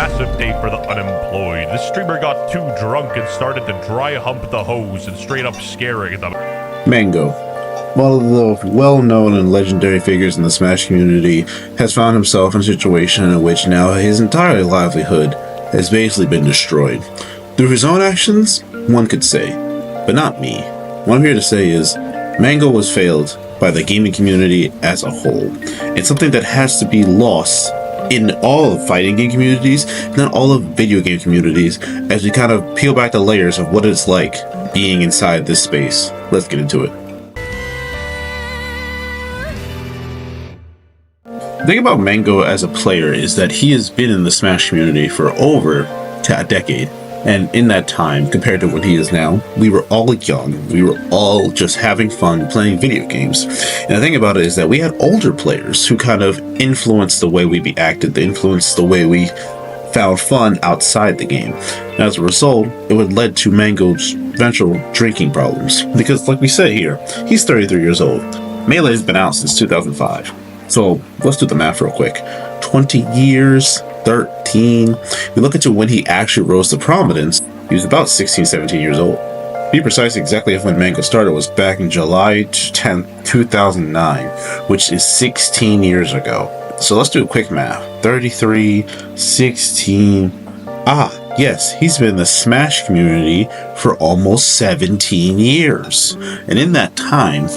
massive day for the unemployed. The streamer got too drunk and started to dry hump the hose and straight up scaring them. Mang0, one of the well-known and legendary figures in the Smash community, has found himself in a situation in which now his entire livelihood has basically been destroyed. Through his own actions, one could say, but not me. What I'm here to say is, Mang0 was failed by the gaming community as a whole. It's something that has to be lost in all of fighting game communities, not all of video game communities, as we kind of peel back the layers of what it's like being inside this space. Let's get into it. The thing about Mang0 as a player is that he has been in the Smash community for over a decade. And in that time, compared to what he is now, we were all young. We were all just having fun playing video games. And the thing about it is that we had older players who kind of influenced the way we acted, they influenced the way we found fun outside the game. And as a result, it would lead to Mang0's eventual drinking problems. Because like we say here, he's 33 years old. Melee has been out since 2005. So let's do the math real quick. 20 years, 13. We look into when he actually rose to prominence. He was about 16, 17 years old. To be precise, exactly when Mang0 started was back in July 10th, 2009, which is 16 years ago. So let's do a quick math. 33, 16. Yes, he's been in the Smash community for almost 17 years. And in that time,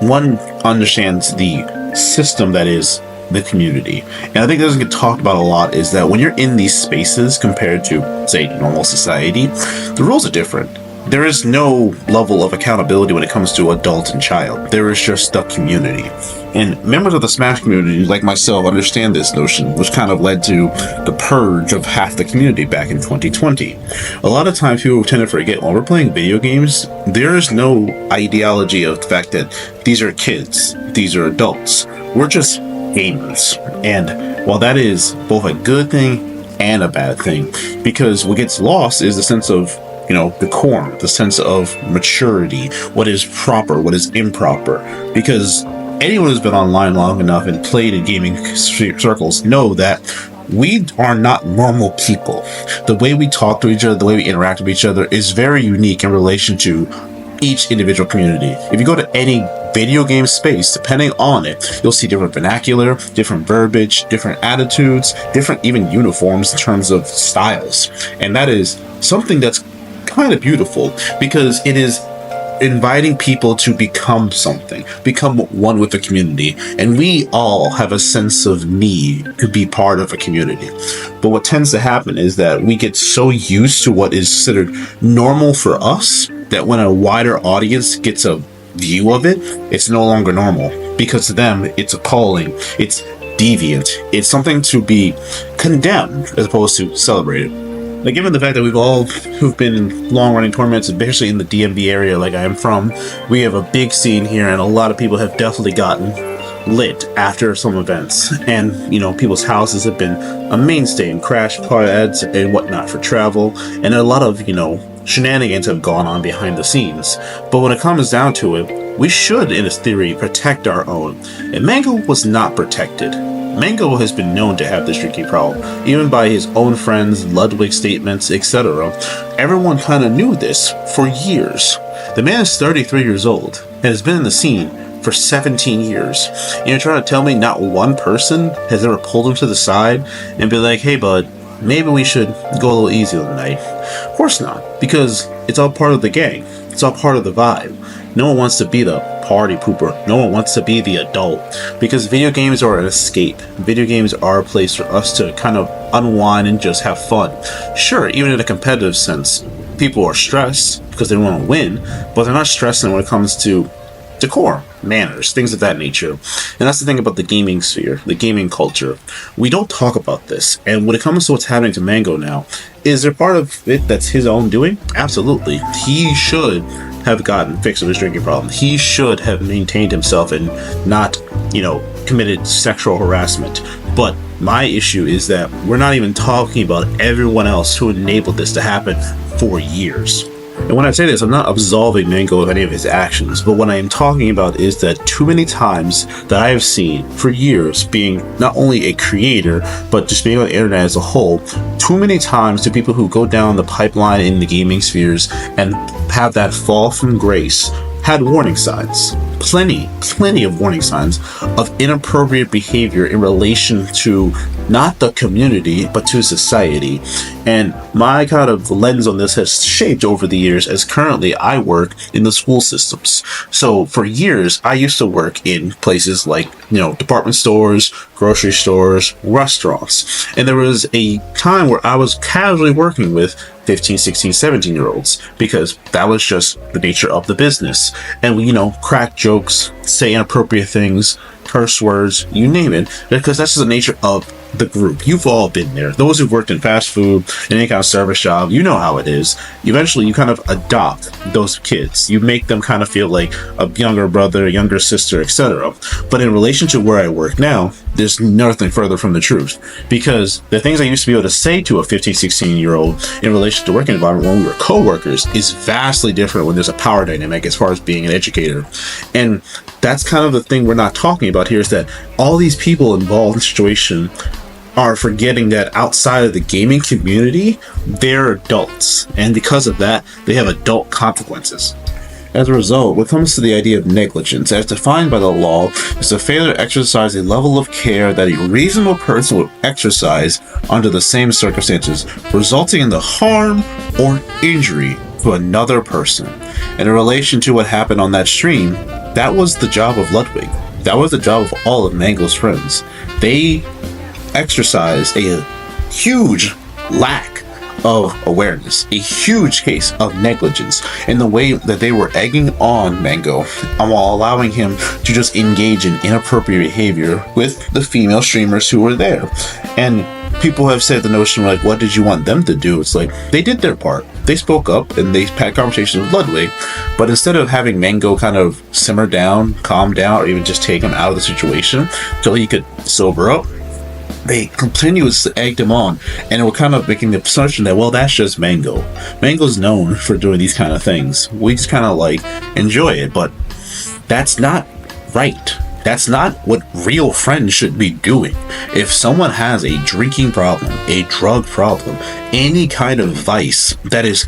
one understands the system that is the community. And I think that doesn't get talked about a lot is that when you're in these spaces compared to, say, normal society, the rules are different. There is no level of accountability when it comes to adult and child. There is just the community. And members of the Smash community, like myself, understand this notion, which kind of led to the purge of half the community back in 2020. A lot of times people tend to forget when we're playing video games, there is no ideology of the fact that these are kids, these are adults. We're just gamers. And while that is both a good thing and a bad thing, because what gets lost is the sense of, decorum, the sense of maturity, what is proper, what is improper. Because anyone who's been online long enough and played in gaming circles know that we are not normal people. The way we talk to each other, the way we interact with each other is very unique in relation to each individual community. If you go to any video game space, depending on it, you'll see different vernacular, different verbiage, different attitudes, different even uniforms in terms of styles. And that is something that's kind of beautiful because it is inviting people to become something, become one with the community. And we all have a sense of need to be part of a community. But what tends to happen is that we get so used to what is considered normal for us that when a wider audience gets a view of it, it's no longer normal. Because to them, it's appalling, it's deviant, it's something to be condemned as opposed to celebrated. Now, given the fact that we've all who've been in long-running tournaments, especially in the DMV area like I am from, we have a big scene here, and a lot of people have definitely gotten lit after some events. And, people's houses have been a mainstay in crash pads and whatnot for travel, and a lot of, shenanigans have gone on behind the scenes. But when it comes down to it, we should, in its theory, protect our own. And Mang0 was not protected. Mang0 has been known to have this drinking problem, even by his own friends, Ludwig statements, etc. Everyone kind of knew this for years. The man is 33 years old and has been in the scene for 17 years. And you're trying to tell me not one person has ever pulled him to the side and be like, hey bud, maybe we should go a little easier tonight? Of course not, because it's all part of the gang. It's all part of the vibe. No one wants to be the party pooper. No one wants to be the adult, because video games are an escape. Video games are a place for us to kind of unwind and just have fun. Sure, even in a competitive sense, people are stressed because they want to win, but they're not stressing when it comes to decorum, manners, things of that nature. And that's the thing about the gaming sphere, the gaming culture. We don't talk about this. And when it comes to what's happening to Mang0 now, is there part of it that's his own doing? Absolutely. He should have gotten fixed with his drinking problem. He should have maintained himself and not, committed sexual harassment. But my issue is that we're not even talking about everyone else who enabled this to happen for years. And when I say this, I'm not absolving Mang0 of any of his actions, but what I am talking about is that too many times that I have seen for years, being not only a creator, but just being on the internet as a whole, too many times do people who go down the pipeline in the gaming spheres and have that fall from grace had warning signs. Plenty of warning signs of inappropriate behavior in relation to not the community, but to society. And my kind of lens on this has shaped over the years, as currently I work in the school systems. So for years, I used to work in places like, department stores, grocery stores, restaurants. And there was a time where I was casually working with 15, 16, 17-year-olds, because that was just the nature of the business. And we, crack jokes, say inappropriate things, curse words, you name it, because that's just the nature of the group. You've all been there. Those who've worked in fast food, in any kind of service job, you know how it is. Eventually, you kind of adopt those kids. You make them kind of feel like a younger brother, a younger sister, etc. But in relation to where I work now, there's nothing further from the truth. Because the things I used to be able to say to a 15, 16-year-old in relation to working environment when we were co-workers is vastly different when there's a power dynamic as far as being an educator. And that's kind of the thing we're not talking about here, is that all these people involved in the situation are forgetting that outside of the gaming community, they're adults. And because of that, they have adult consequences. As a result, when it comes to the idea of negligence, as defined by the law, is a failure to exercise a level of care that a reasonable person would exercise under the same circumstances, resulting in the harm or injury to another person. And in relation to what happened on that stream, that was the job of Ludwig. That was the job of all of Mang0's friends. They exercised a huge lack of awareness, a huge case of negligence in the way that they were egging on Mang0 while allowing him to just engage in inappropriate behavior with the female streamers who were there. And people have said the notion like, what did you want them to do? It's like, they did their part. They spoke up and they had conversations with Ludwig, but instead of having Mang0 kind of simmer down, calm down, or even just take him out of the situation till he could sober up, they continuously egged him on, and we're kind of making the assumption that, well, that's just Mang0. Mang0's known for doing these kind of things. We just kind of enjoy it, but that's not right. That's not what real friends should be doing. If someone has a drinking problem, a drug problem, any kind of vice that is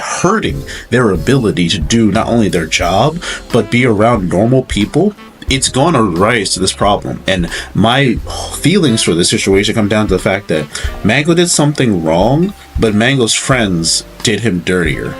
hurting their ability to do not only their job, but be around normal people, it's going to rise to this problem. And my feelings for this situation come down to the fact that Mang0 did something wrong, but Mang0's friends did him dirtier.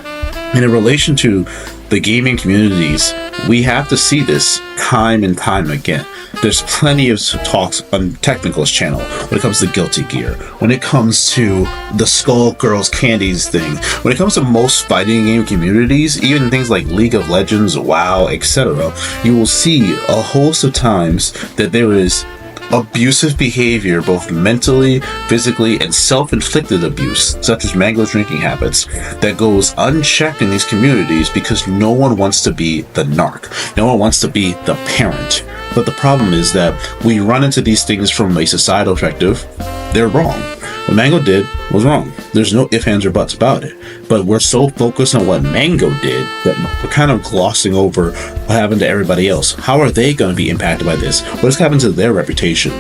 And in relation to the gaming communities, we have to see this time and time again. There's plenty of talks on Technical's channel when it comes to Guilty Gear, when it comes to the Skull Girls Candies thing, when it comes to most fighting game communities, even things like League of Legends, WoW, etc., you will see a host of times that there is abusive behavior, both mentally, physically, and self-inflicted abuse, such as Mang0's drinking habits, that goes unchecked in these communities because no one wants to be the narc. No one wants to be the parent. But the problem is that we run into these things from a societal perspective. They're wrong. What Mang0 did was wrong. There's no ifs, ands, or buts about it. But we're so focused on what Mang0 did that we're kind of glossing over what happened to everybody else. How are they going to be impacted by this? What's happened to their reputation?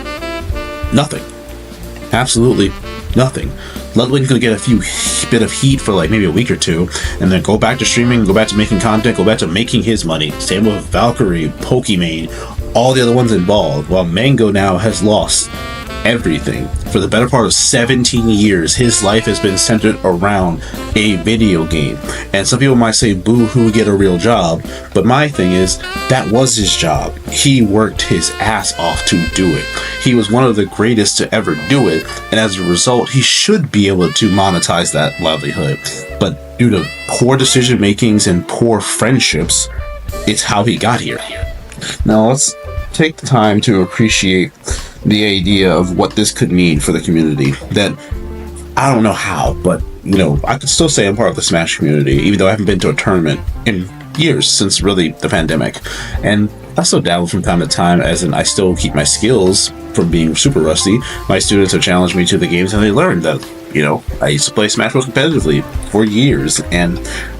Nothing. Absolutely nothing. Ludwig's going to get a bit of heat for maybe a week or two, and then go back to streaming, go back to making content, go back to making his money. Same with Valkyrie, Pokimane, all the other ones involved, while Mang0 now has lost everything. For the better part of 17 years, his life has been centered around a video game. And some people might say, boo hoo, get a real job. But my thing is, that was his job. He worked his ass off to do it. He was one of the greatest to ever do it. And as a result, he should be able to monetize that livelihood. But due to poor decision makings and poor friendships, it's how he got here. Now let's take the time to appreciate the idea of what this could mean for the community. That I don't know how, but I could still say I'm part of the Smash community, even though I haven't been to a tournament in years, since really the pandemic. And I still dabble from time to time, as in I still keep my skills from being super rusty. My students have challenged me to the games, and they learned that You know, I used to play Smash Bros. Competitively for years, and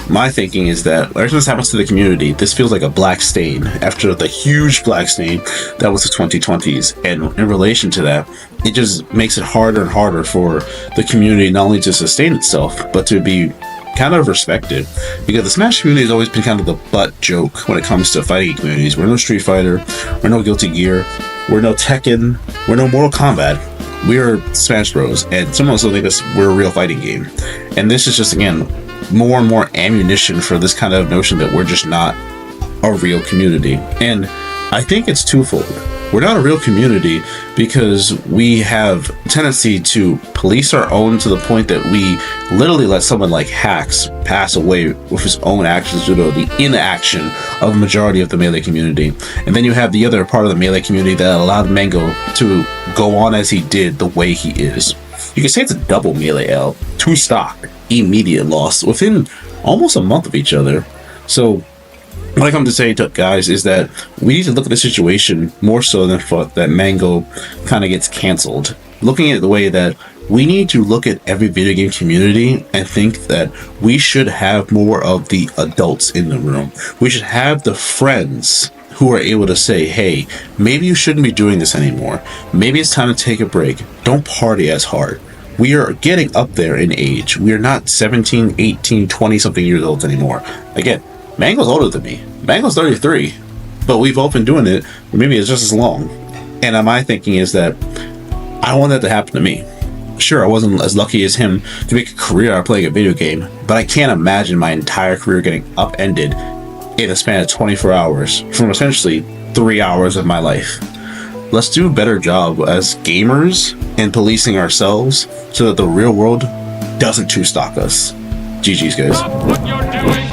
my thinking is that every time this happens to the community, this feels like a black stain after the huge black stain that was the 2020s. And in relation to that, it just makes it harder and harder for the community not only to sustain itself, but to be kind of respected. Because the Smash community has always been kind of the butt joke when it comes to fighting communities. We're no Street Fighter, we're no Guilty Gear, we're no Tekken, we're no Mortal Kombat. We are Smash Bros. And some of us think we're a real fighting game. And this is just, again, more and more ammunition for this kind of notion that we're just not a real community. And I think it's twofold. We're not a real community because we have a tendency to police our own to the point that we literally let someone like Hacks pass away with his own actions due to the inaction of a majority of the Melee community. And then you have the other part of the Melee community that allowed Mang0 to go on as he did the way he is. You can say it's a double Melee L, 2 stock, immediate loss within almost a month of each other. So what I come to say to guys is that we need to look at the situation more so than for that Mang0 kind of gets canceled. Looking at the way that we need to look at every video game community and think that we should have more of the adults in the room. We should have the friends who are able to say, hey, maybe you shouldn't be doing this anymore. Maybe it's time to take a break. Don't party as hard. We are getting up there in age. We are not 17, 18, 20 something years old anymore. Again, Mang0's older than me. Mang0's 33, but we've all been doing it. Maybe it's just as long. And my thinking is that I don't want that to happen to me. Sure, I wasn't as lucky as him to make a career out of playing a video game, but I can't imagine my entire career getting upended in a span of 24 hours from essentially 3 hours of my life. Let's do a better job as gamers in policing ourselves so that the real world doesn't two-stock us. GG's, guys. Stop what you're doing.